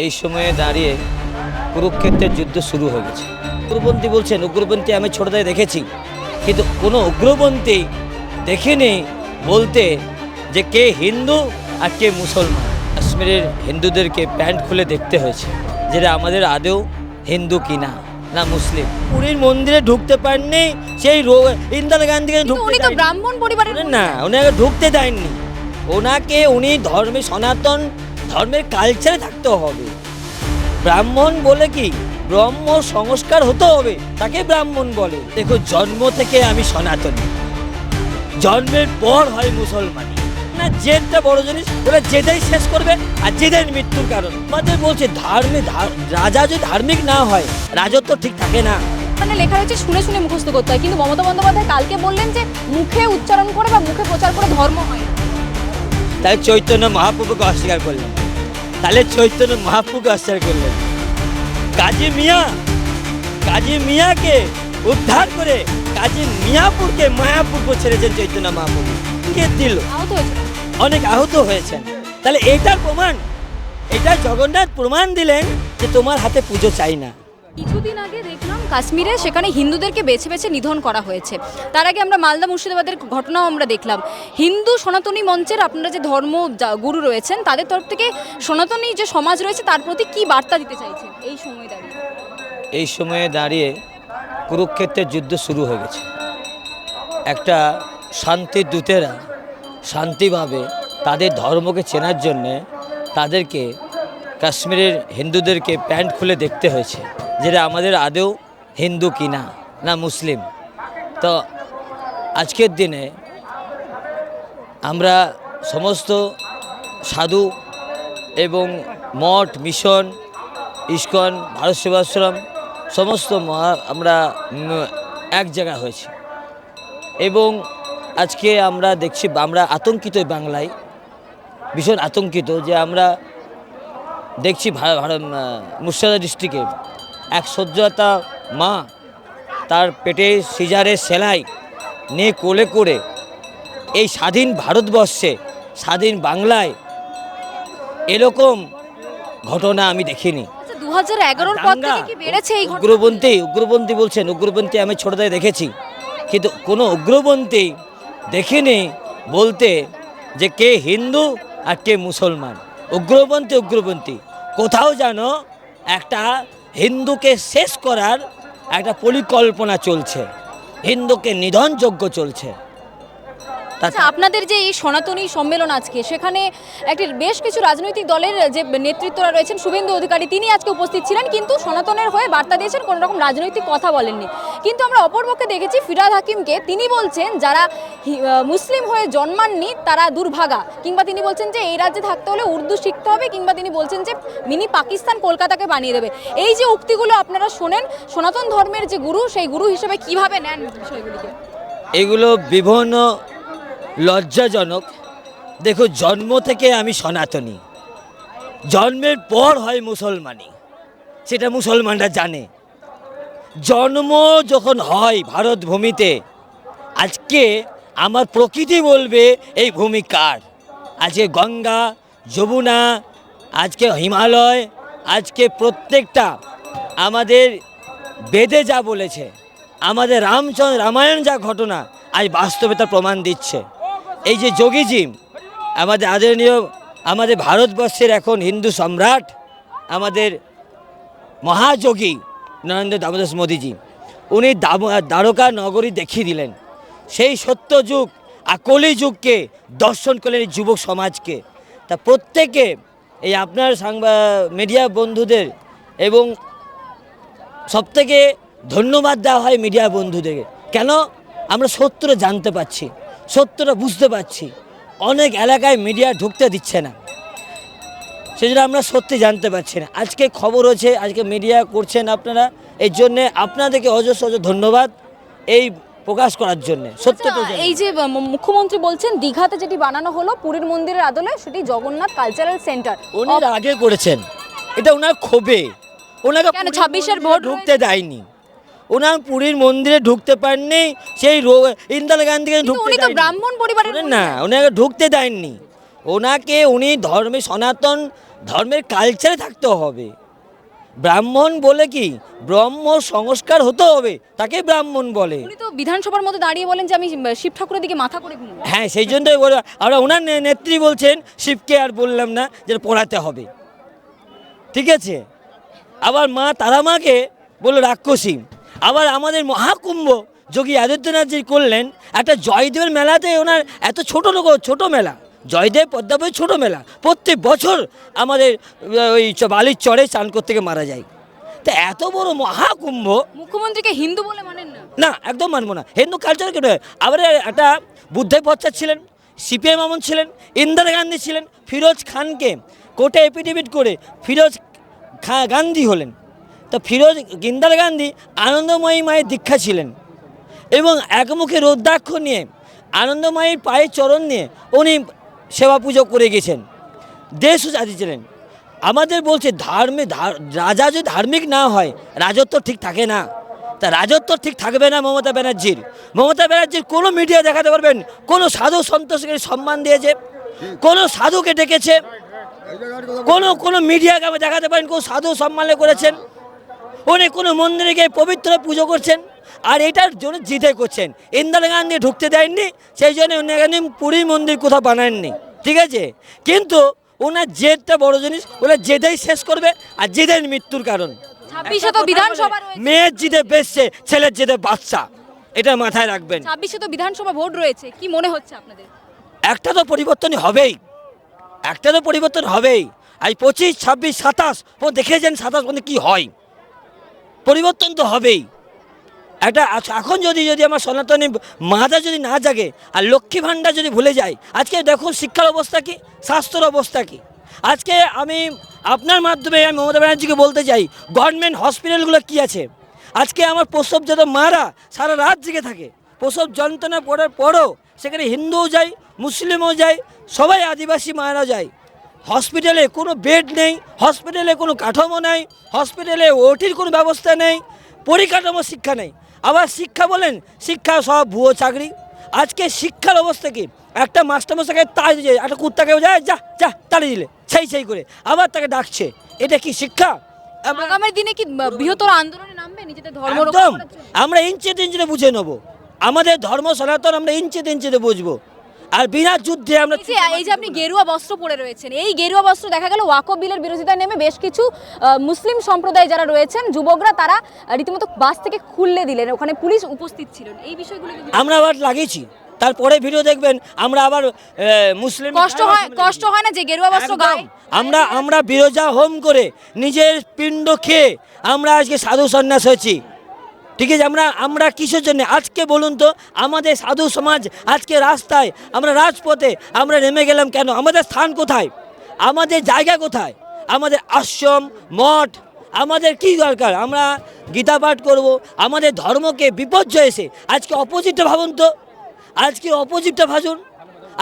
এই সময়ে দাঁড়িয়ে কুরুক্ষেত্রের যুদ্ধ শুরু হয়ে গেছে। উগ্রপন্থী বলছেন, উগ্রপন্থী আমি ছোটদায় দেখেছি, কিন্তু কোনো উগ্রপন্থী দেখেনি বলতে যে কে হিন্দু আর কে মুসলমান। কাশ্মীরের হিন্দুদেরকে প্যান্ট খুলে দেখতে হয়েছে, যেটা আমাদের আদেও হিন্দু কিনা না মুসলিম। পুরীর মন্দিরে ঢুকতে পারেননি, সেই ইন্দিরা গান্ধীকে ঢুকতে উনি তো ব্রাহ্মণ পরিবারের না, ওনাকে ঢুকতে দেননি। উনি ধর্মে সনাতন ধর্মের কালচারে থাকতে হবে। ব্রাহ্মণ বলে কি ব্রহ্ম সংস্কার হতে হবে, তাকে ব্রাহ্মণ বলে। দেখো, জন্ম থেকে আমি সনাতনী, জন্মের পর হয় মুসলমানি। না, জেদটা বড় জিনিস, ওরা জেদাই শেষ করবে আর জেদাই মৃত্যুর কারণ। আমাদের বলছে রাজা যদি ধার্মিক না হয়, রাজত্ব ঠিক থাকে না। মানে লেখা রয়েছে শুনে শুনে মুখস্থ করতে হয়, কিন্তু মমতা বন্দ্যোপাধ্যায় কালকে বললেন যে মুখে উচ্চারণ করে বা মুখে প্রচার করে ধর্ম হয় না। তাহলে চৈতন্য মহাপ্রভুকে অস্বীকার করলেন, কাজী মিয়াকে উদ্ধার করে কাজী মিয়াপুরকে মায়াপুরকে ছেড়েছেন চৈতন্য মহাপ্রভু। কে দিল? আহত হয়েছে। অনেক আহত হয়েছেন। তাহলে এটার প্রমাণ, এটা জগন্নাথ প্রমাণ দিলেন যে তোমার হাতে পুজো চাই না। কিছুদিন আগে দেখলাম কাশ্মীরে সেখানে হিন্দুদেরকে বেছে বেছে নিধন করা হয়েছে। তার আগে আমরা মালদা মুর্শিদাবাদের ঘটনাও আমরা দেখলাম। হিন্দু সনাতনী মঞ্চের আপনারা যে ধর্ম গুরু রয়েছেন, তাদের তরফ থেকে সনাতনী যে সমাজ রয়েছে তার প্রতি কি বার্তা দিতে চাইছেন এই সময় দাঁড়িয়ে? এই সময়ে দাঁড়িয়ে কুরুক্ষেত্রের যুদ্ধ শুরু হয়ে গেছে। একটা শান্তির দূতেরা শান্তিভাবে তাদের ধর্মকে চেনার জন্যে তাদেরকে কাশ্মীরের হিন্দুদেরকে প্যান্ট খুলে দেখতে হয়েছে, যেটা আমাদের আদেও হিন্দু কিনা না মুসলিম। তো আজকের দিনে আমরা সমস্ত সাধু এবং মঠ, মিশন, ইস্কন, ভারত সেবাশ্রম সমস্ত আমরা এক জায়গা হয়েছি এবং আজকে আমরা দেখছি, আমরা আতঙ্কিত বাংলায়, ভীষণ আতঙ্কিত যে আমরা দেখছি মুর্শিদাবাদ ডিস্ট্রিক্টে এক সদ্যজাতা মা তার পেটে সিজারের সেলাই নিয়ে কোলে করে এই স্বাধীন ভারতবর্ষে, স্বাধীন বাংলায় এরকম ঘটনা আমি দেখিনি। 2011 পর থেকে কি বেড়েছে এই ঘটনা? উগ্রপন্থী বলছেন, উগ্রপন্থী আমি ছোটদায় দেখেছি, কিন্তু কোনো উগ্রপন্থী দেখেনি বলতে যে কে হিন্দু আর কে মুসলমান। উগ্রপন্থী কোথাও যেন একটা হিন্দুকে শেষ করার একটা পরিকল্পনা চলছে, হিন্দুকে নিধনযজ্ঞ চলছে। আচ্ছা, আপনাদের যে এই সনাতনী সম্মেলন আজকে, সেখানে একটি বেশ কিছু রাজনৈতিক দলের যে নেতৃত্বরা রয়েছেন, শুভেন্দু অধিকারী তিনি আজকে উপস্থিত ছিলেন, কিন্তু সনাতনের হয়ে বার্তা দিয়েছেন, কোনো রকম রাজনৈতিক কথা বলেননি। কিন্তু আমরা অপরপক্ষে দেখেছি ফিরহাদ হাকিমকে, তিনি বলছেন যারা মুসলিম হয়ে জন্মাননি তারা দুর্ভাগা, কিংবা তিনি বলছেন যে এই রাজ্যে থাকতে হলে উর্দু শিখতে হবে, কিংবা তিনি বলছেন যে মিনি পাকিস্তান কলকাতাকে বানিয়ে দেবে। এই যে উক্তিগুলো আপনারা শোনেন, সনাতন ধর্মের যে গুরু, সেই গুরু হিসেবে কিভাবে নেন বিষয়গুলিকে? এগুলো বিভিন্ন লজ্জাজনক। দেখো, জন্ম থেকে আমি সনাতনী, জন্মের পর হয় মুসলমানি, সেটা মুসলমানরা জানে। জন্ম যখন হয় ভারত ভূমিতে, আজকে আমার প্রকৃতি বলবে এই ভূমি কার। আজকে গঙ্গা, যমুনা, আজকে হিমালয়, আজকে প্রত্যেকটা আমাদের বেদে যা বলেছে, আমাদের রামায়ণ যা ঘটনা আজ বাস্তবে তা প্রমাণ দিচ্ছে। এই যে যোগীজি, আমাদের আদরণীয়, আমাদের ভারতবর্ষের এখন হিন্দু সম্রাট, আমাদের মহাযোগী নরেন্দ্র দামোদর মোদীজি, উনি দ্বারকা নগরী দেখিয়ে দিলেন। সেই সত্য যুগ আর কলি যুগকে দর্শন করলেন এই যুবক সমাজকে। তা প্রত্যেকে এই আপনার মিডিয়া বন্ধুদের এবং সবথেকে ধন্যবাদ দেওয়া হয় মিডিয়া বন্ধুদেরকে। কেন? আমরা সত্যটা জানতে পারছি, সত্যটা বুঝতে পারছি। অনেক এলাকায় মিডিয়া ঢুকতে দিচ্ছে না, সেজন্য আমরা সত্যি জানতে পারছি না। আজকে খবর হচ্ছে, আজকে মিডিয়া করছেন আপনারা, এই জন্যে আপনাদেরকে অজস্র ধন্যবাদ এই প্রকাশ করার জন্য। সত্যটা এই যে মুখ্যমন্ত্রী বলছেন দীঘাতে যেটি বানানো হলো পুরীর মন্দিরের আদলে, সেটি জগন্নাথ কালচারাল সেন্টার। উনি আগে করেছেন, এটা ওনার ক্ষোভে, ওনাকে 26-এর ভোট ঢুকতে দেয়নি, ওনার পুরীর মন্দিরে ঢুকতে পারেননি, সেই ইন্দিরা গান্ধীকে ঢুকতে উনি তো ব্রাহ্মণ পরিবারের না, ওনাকে ঢুকতে দেননি। উনি সনাতন ধর্মের কালচারে থাকতে হবে। ব্রাহ্মণ বলে কি ব্রহ্ম সংস্কার হতে হবে, তাকে ব্রাহ্মণ বলে। উনি তো বিধানসভার মধ্যে দাঁড়িয়ে বলেন যে আমি শিব ঠাকুরের দিকে মাথা করে ঘুমবো। হ্যাঁ, সেই জন্যই আমরা ওনার নেত্রী বলছেন শিবকে আর বললাম না যে পড়াতে হবে, ঠিক আছে। আবার মা তারা মাকে বললো রাক্ষসী। আবার আমাদের মহাকুম্ভ যোগী আদিত্যনাথজি করলেন একটা জয়দেবের মেলাতে, ওনার এত ছোট মেলা, জয়দেব পদ্মাবতী ছোট মেলা, প্রত্যেক বছর আমাদের ওই বালির চরে চান করতে গিয়ে মারা যায়। তা এত বড় মহাকুম্ভ, মুখ্যমন্ত্রীকে হিন্দু বলে মানেন না? না, একদম মানবো না। হিন্দু কালচার কেন? আবার একটা বুদ্ধদেব ভট্টাচার্য ছিলেন, সিপিএম আমন ছিলেন, ইন্দিরা গান্ধী ছিলেন, ফিরোজ খানকে কোর্টে এফিডেভিট করে ফিরোজ গান্ধী হলেন। তো ফিরোজ ইন্দিরা গান্ধী আনন্দময়ী মায়ের দীক্ষা ছিলেন এবং একমুখে রুদ্রাক্ষ নিয়ে আনন্দময়ীর পায়ের চরণ নিয়ে উনি সেবা পুজো করে গেছেন, দেশও চালিয়েছিলেন। আমাদের বলছে রাজা যদি ধার্মিক না হয় রাজত্ব ঠিক থাকে না। তা রাজত্ব ঠিক থাকবে না মমতা ব্যানার্জির কোনো মিডিয়া দেখাতে পারবেন কোনো সাধু সন্তোষকে সম্মান দিয়েছে, কোনো সাধুকে ডেকেছে, কোনো মিডিয়াকে দেখাতে পারেন কোনো সাধু সম্মান করেছেন? উনি কোনো মন্দিরে গিয়ে পবিত্র পুজো করছেন, আর এটার জন্য জিদে করছেন। ইন্দিরা গান্ধী ঢুকতে দেননি, সেই জন্য উনি পুরী মন্দির কোথাও বানাননি, ঠিক আছে। কিন্তু ওনার জেদটা বড় জিনিস, ওনার জেদেই শেষ করবে, আর জেদের মৃত্যুর কারণ। 26-এ তো বিধানসভা রয়েছে। মেয়ের জিদে বেশছে, ছেলের জিদে বাচ্চা, এটা মাথায় রাখবেন। 26-এ তো বিধানসভা ভোট রয়েছে, কি মনে হচ্ছে আপনাদের? একটা তো পরিবর্তন হবেই, আর 25, 26, 27 দেখেছেন 27 পর্যন্ত কী হয়, পরিবর্তন তো হবেই। এখন যদি আমার সনাতনী মাথা যদি না জাগে আর লক্ষ্মী ভাণ্ডার যদি ভুলে যায়, আজকে দেখুন শিক্ষার অবস্থা কি, স্বাস্থ্যের অবস্থা কি। আজকে আমি আপনার মাধ্যমে আমি মমতা ব্যানার্জিকে বলতে চাই, গভর্নমেন্ট হসপিটালগুলো কি আছে? আজকে আমার প্রসবজাত মারা সারা রাত জেগে থাকে, প্রসব যন্ত্রণা পড়ার পরও সেখানে হিন্দুও যায়, মুসলিমও যায়, সবাই আদিবাসী মায়েরা যায়। হসপিটালে কোনো বেড নেই, হসপিটালে কোনো কাঠামো নেই, হসপিটালে ওটির কোনো ব্যবস্থা নেই, পরিকাঠামো শিক্ষা নেই। আবার শিক্ষা বলেন, শিক্ষা সব ভুয়ো চাকরি। আজকে শিক্ষার অবস্থা কি, একটা মাস্টারমশাইকে তাড়িয়ে দিয়ে একটা কুত্তাকে যায় যা তাড়িয়ে দিলে সেই করে আবার তাকে ডাকছে, এটা কি শিক্ষা? আগামী দিনে কি বৃহত্তর আন্দোলনে নামবে নিজেদের ধর্ম রক্ষা একদম, করার জন্য? আমরা ইঞ্চিতে বুঝে নেব আমাদের ধর্ম সনাতন, আমরা ইঞ্চিতে বুঝবো, আর বিনা যুদ্ধে আমরা। এই যে আপনি গেরুয়া বস্ত্র পরে রয়েছেন, এই গেরুয়া বস্ত্র দেখা গেল ওয়াকফ বিলের বিরোধিতায় নেমে বেশ কিছু মুসলিম সম্প্রদায় যারা রয়েছেন যুবকরা, তারা রীতিমতো বাস থেকে খুললে দিলেন, ওখানে পুলিশ উপস্থিত ছিলেন। এই বিষয়গুলো আমরা আবার লাগিয়েছি, তারপরে ভিডিও দেখবেন আমরা আবার মুসলিম কষ্ট হয় না যে গেরুয়া বস্ত্র গায়ে? আমরা বিরজা হোম করে নিজের পিণ্ড খেয়ে আমরা আজকে সাধু সন্ন্যাস হয়েছি, ঠিক আছে। আমরা কিসের জন্য আজকে বলুন তো, আমাদের সাধু সমাজ আজকে রাস্তায়, আমরা রাজপথে আমরা নেমে গেলাম কেন? আমাদের স্থান কোথায়, আমাদের জায়গা কোথায়, আমাদের আশ্রম মঠ, আমাদের কি দরকার? আমরা গীতা পাঠ করব, আমাদের ধর্মকে বিপর্যয় এসে আজকে অপোজিটটা ভাবুন তো,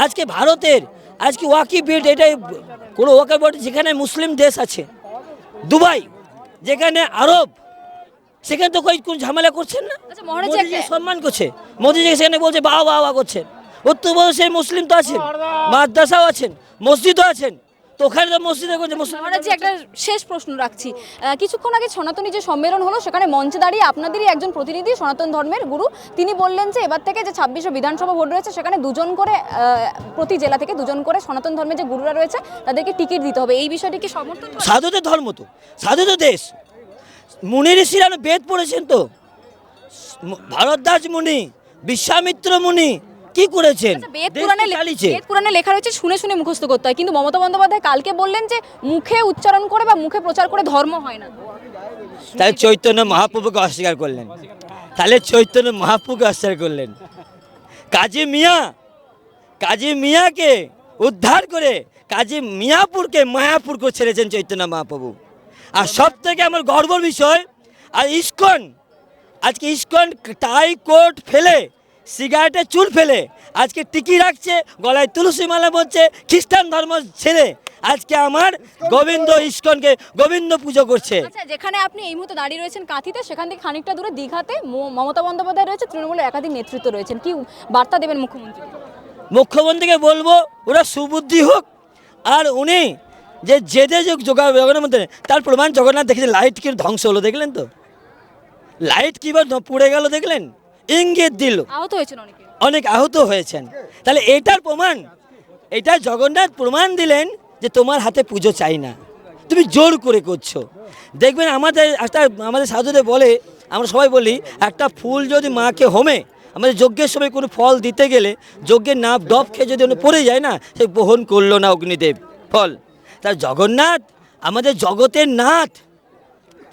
আজকে ভারতের আজকে ওয়াকিফ বিল, এটাই কোনো ওয়াকিফ বোর্ড যেখানে মুসলিম দেশ আছে, দুবাই, যেখানে আরব, সেখানে তো কোন ঝামেলা করছেন না। আচ্ছা, মহারাজ মোদিজি সম্মান করছে, মোদিজি সেখানে বলছে বাহ করছেন। উত্তরপ্রদেশে মুসলিম তো আছেন, মাদ্রাসাও আছেন, মসজিদও আছেন, তো ওখানে তো মসজিদে করছে মুসলিম। মহারাজ একটা শেষ প্রশ্ন রাখছি, কিছুক্ষণ আগে সনাতনী যে সম্মেলন হলো সেখানে মঞ্চে দাঁড়িয়ে আপনাদেরই একজন প্রতিনিধি, সনাতন ধর্মের গুরু, তিনি বললেন যে এবার থেকে যে 26 বিধানসভা ভোট রয়েছে সেখানে দুজন করে প্রতি জেলা থেকে দুজন করে সনাতন ধর্মের যে গুরুরা রয়েছে তাদেরকে টিকিট দিতে হবে। এই বিষয়টি কি সমর্থন? সাধুদের ধর্ম তো, সাধুদের দেশ, মুনি ঋষিরা বেদ পড়েছেন তো, ভারদ্বাজ মুনি, বিশ্বামিত্র মুনি কি করেছেন? বেদ পুরাণে লেখা রয়েছে শুনে শুনে মুখস্থ করতে হয়, কিন্তু মমতা বন্দ্যোপাধ্যায় কালকে বললেন যে মুখে উচ্চারণ করে বা মুখে প্রচার করে ধর্ম হয় না। তাহলে চৈতন্য মহাপ্রভুকে অস্বীকার করলেন, কাজী মিয়াকে উদ্ধার করে কাজী মিয়াপুরকে মায়াপুর করে ছেড়েছেন চৈতন্য মহাপ্রভু। আর সব থেকে আমার গর্বের বিষয়, আর আজকে ইস্কন টাই কোট ফেলে, সিগারেটে চুল ফেলে আজকে টিকি রাখছে, গলায় তুলসী মালা বলছে, খ্রিস্টান ধর্ম ছেড়ে আজকে আমার ইস্কনকে গোবিন্দ পুজো করছে। আচ্ছা, যেখানে আপনি এই মুহূর্তে দাঁড়িয়ে রয়েছেন কাঁথিতে, সেখান থেকে খানিকটা দূরে দীঘাতে মমতা বন্দ্যোপাধ্যায় রয়েছে, তৃণমূলের একাধিক নেতৃত্ব রয়েছেন, কি বার্তা দেবেন মুখ্যমন্ত্রীকে? মুখ্যমন্ত্রীকে বলবো ওরা সুবুদ্ধি হোক, আর উনি যে জেদে যে জগন্নাথ মন্দিরে, তার প্রমাণ জগন্নাথ দেখেছে লাইট কি ধ্বংস হলো, দেখলেন তো? লাইট কীভাবে পুড়ে গেল দেখলেন? ইঙ্গিত দিল, আহত হয়েছেন অনেকে। অনেক আহত হয়েছেন। তাহলে এটার প্রমাণ, এটা জগন্নাথ প্রমাণ দিলেন যে তোমার হাতে পুজো চাই না, তুমি জোর করে করছো। দেখবেন আমাদের সাধুদের বলে, আমরা সবাই বলি, একটা ফুল যদি মাকে হোমে, আমাদের যজ্ঞের সময় কোনো ফল দিতে গেলে যজ্ঞের নাপ ডব খেয়ে যদি পড়ে যায় না, সে বহন করলো না অগ্নিদেব ফল। তার জগন্নাথ আমাদের জগতের নাথ,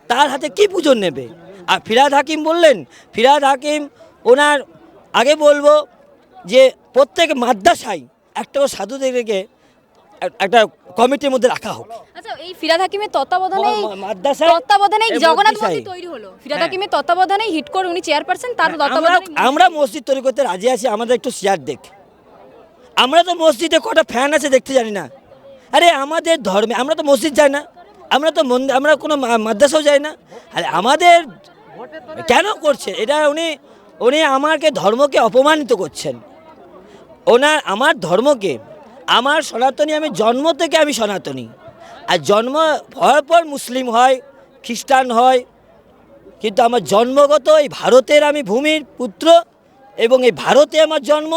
তার হাতে কি পুজো নেবে? আর ফিরহাদ হাকিম বললেন, ফিরহাদ হাকিম ওনার আগে বলবো যে প্রত্যেক মাদ্রাসায় একটা সাধুদেরকে একটা কমিটির মধ্যে রাখা হোক। আচ্ছা, এই ফিরহাদ হাকিমের তত্ত্বাবধানে মাদ্রাসায় জগন্নাথ মন্দির তৈরি হলো, ফিরহাদ হাকিমের তত্ত্বাবধানে হিটকর উনি চেয়ারপারসন, তার তত্ত্বাবধানে আমরা মসজিদ তৈরি করতে রাজি আছি, আমাদের একটু শেয়ার দেখ। আমরা তো মসজিদে কটা ফ্যান আছে দেখতে জানি না। আরে আমাদের ধর্মে আমরা তো মসজিদ যাই না, আমরা তো আমরা কোনো মাদ্রাসাও যাই না। আরে আমাদের কেন করছে এটা? উনি আমাকে ধর্মকে অপমানিত করছেন। আমার ধর্মকে, আমার সনাতনী, আমি জন্ম থেকে আমি সনাতনী, আর জন্ম হওয়ার পর মুসলিম হয়, খ্রিস্টান হয়, কিন্তু আমার জন্মগত এই ভারতের আমি ভূমির পুত্র, এবং এই ভারতে আমার জন্ম।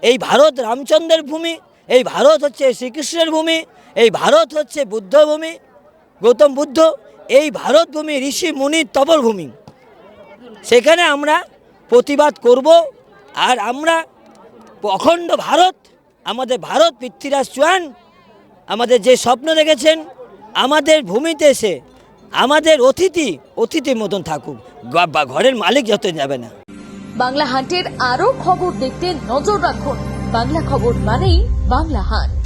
এই ভারত রামচন্দ্রের ভূমি, এই ভারত হচ্ছে শ্রীকৃষ্ণের ভূমি, এই ভারত হচ্ছে বুদ্ধ ভূমি, গৌতম বুদ্ধ, এই ভারত ভূমি ঋষি মুনির তপর ভূমি। সেখানে আমরা প্রতিবাদ করব। আর আমরা অখণ্ড ভারত, আমাদের ভারত পৃথ্বীরাজ চৌহান আমাদের যে স্বপ্ন দেখেছেন, আমাদের ভূমিতে এসে আমাদের অতিথির মতন থাকুক, বা ঘরের মালিক যত যাবে না। বাংলা হান্টের আরও খবর দেখতে নজর রাখুন। বাংলা খবর মানেই বাংলা হান্ট।